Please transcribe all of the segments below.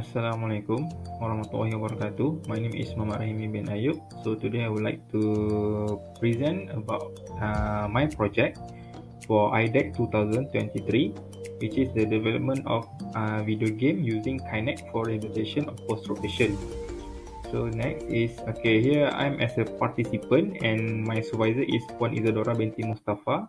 Assalamualaikum warahmatullahi wabarakatuh. My name is Muhammad Rahimi bin Ayub. So today I would like to present about my project for Idex 2023, which is the development of video game using Kinect for rehabilitation of post-stroke patient. So next is, okay, here I'm as a participant and my supervisor is Puan Isadora binti Mustafa.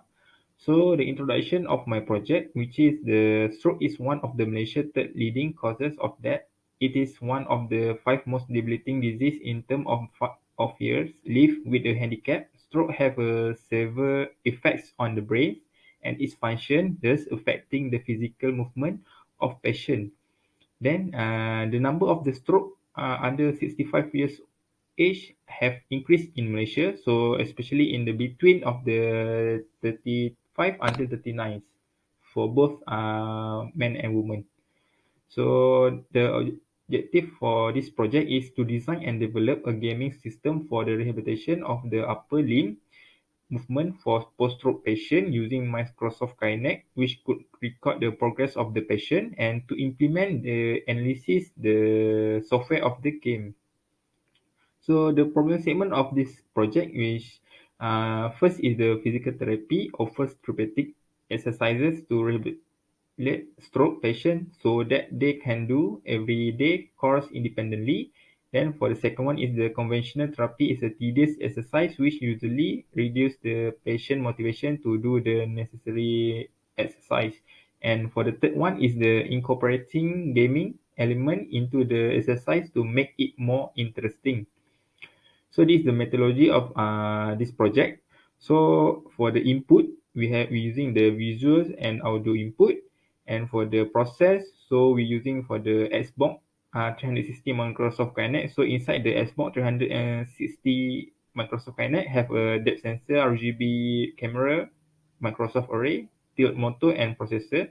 So the introduction of my project, which is the stroke is one of the Malaysia third leading causes of death. It is one of the five most debilitating disease in terms of years lived with a handicap. Stroke have a severe effects on the brain and its function, thus affecting the physical movement of patient. Then the number of the stroke under 65 years age have increased in Malaysia. So especially in the between of the 35 until 39 for both men and women. So the objective for this project is to design and develop a gaming system for the rehabilitation of the upper limb movement for post-stroke patient using Microsoft Kinect, which could record the progress of the patient and to implement the analysis the software of the game. So the problem statement of this project is first is the physical therapy offers therapeutic exercises to rehabilitate stroke patients so that they can do everyday course independently. Then for the second one is the conventional therapy is a tedious exercise which usually reduce the patient motivation to do the necessary exercise. And for the third one is the incorporating gaming element into the exercise to make it more interesting. So this is the methodology of this project. So for the input, we using the visuals and audio input, and for the process, so we using for the Xbox 360 Microsoft Kinect. So inside the Xbox 360 Microsoft Kinect have a depth sensor, RGB camera, Microsoft Array, tilt motor, and processor.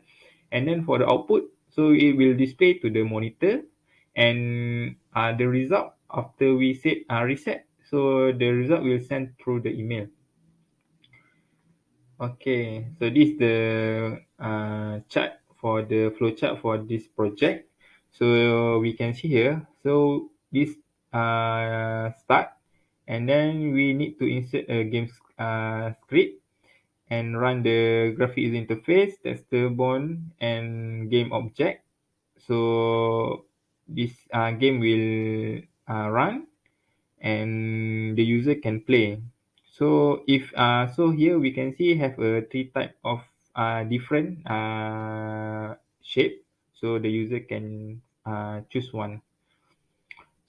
And then for the output, so it will display to the monitor, and the result after we set reset, so the result will send through the email. Okay, so this is the chart for the flow chart for this project. So we can see here, so this start, and then we need to insert a game script and run the graphic user interface, tester bond, and game object. So this game will run and the user can play. So if so here we can see have a three type of different shape. So the user can choose one.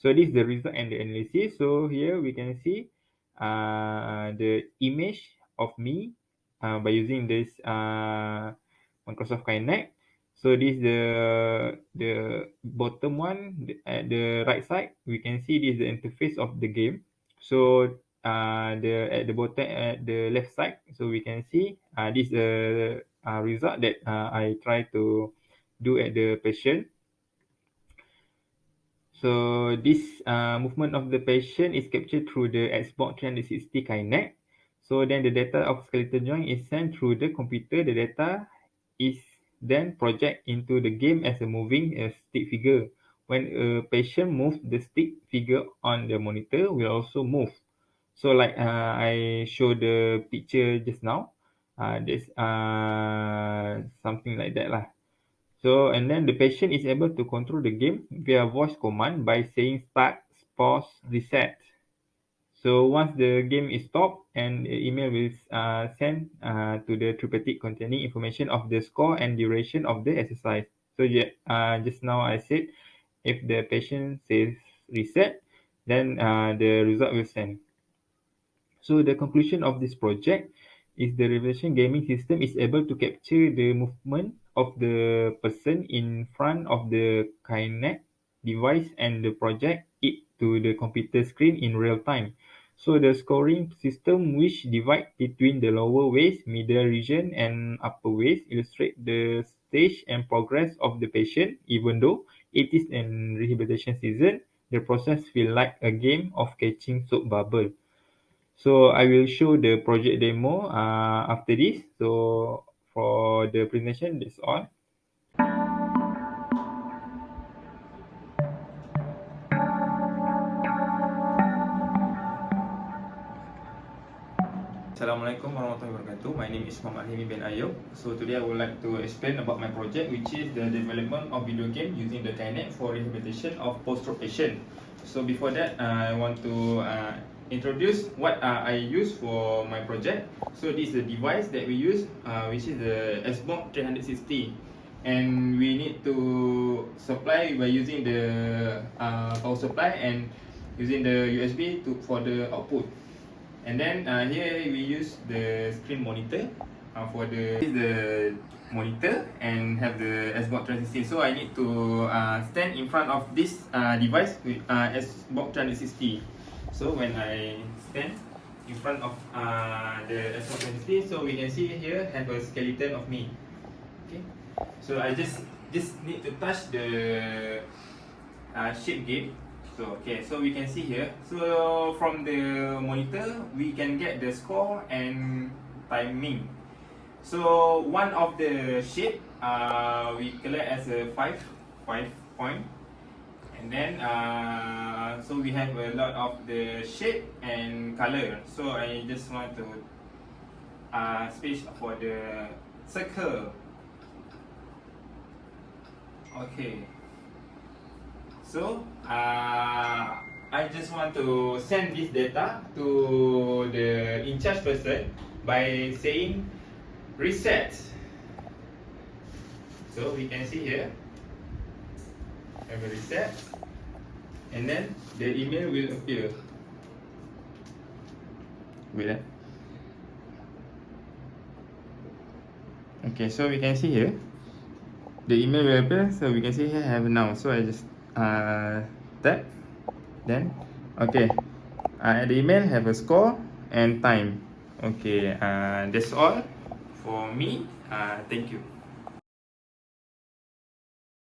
So this is the result and the analysis. So here we can see the image of me by using this Microsoft Kinect. So this is the bottom one at the right side. We can see this is the interface of the game. So the at the bottom at the left side. So we can see this is the result that I try to do at the patient. So this movement of the patient is captured through the Xbox 360 Kinect. So then the data of skeletal joint is sent through the computer. The data is then project into the game as a moving stick figure. When a patient moves, the stick figure on the monitor will also move. So like I showed the picture just now, there's something like that lah. So, and then the patient is able to control the game via voice command by saying start, pause, reset. So once the game is stopped, and the email will send to the therapeutic containing information of the score and duration of the exercise. So yeah, just now I said if the patient says reset, then the result will send. So the conclusion of this project is the Revelation gaming system is able to capture the movement of the person in front of the Kinect device and the project it to the computer screen in real time. So the scoring system which divide between the lower waist, middle region, and upper waist illustrate the stage and progress of the patient. Even though it is an rehabilitation season, the process feel like a game of catching soap bubble. So I will show the project demo after this. So for the presentation, that's all. Assalamualaikum warahmatullahi wabarakatuh. My name is Muhammad Himi bin Ayub. So today I would like to explain about my project, which is the development of video game using the Kinect for rehabilitation of post-stroke patient. So before that, I want to introduce what I use for my project. So this is the device that we use, which is the Xbox 360, and we need to supply by using the power supply and using the USB for the output. And then here we use the screen monitor for the monitor and have the Xbox 360. So I need to stand in front of this device with Xbox 360. So when I stand in front of the Xbox 360, so we can see here have a skeleton of me. Okay. So I just need to touch the shape gate. So okay, so we can see here. So from the monitor, we can get the score and timing. So one of the shape we collect as a 5 point, and then so we have a lot of the shape and color. So I just want to space for the circle. Okay. So I just want to send this data to the in charge person by saying reset. So we can see here have a reset, and then the email will appear. Wait. Okay, so we can see here the email will appear. So we can see here have now. So I just tap, then okay, the email have a score and time. Okay, that's all for me. Thank you.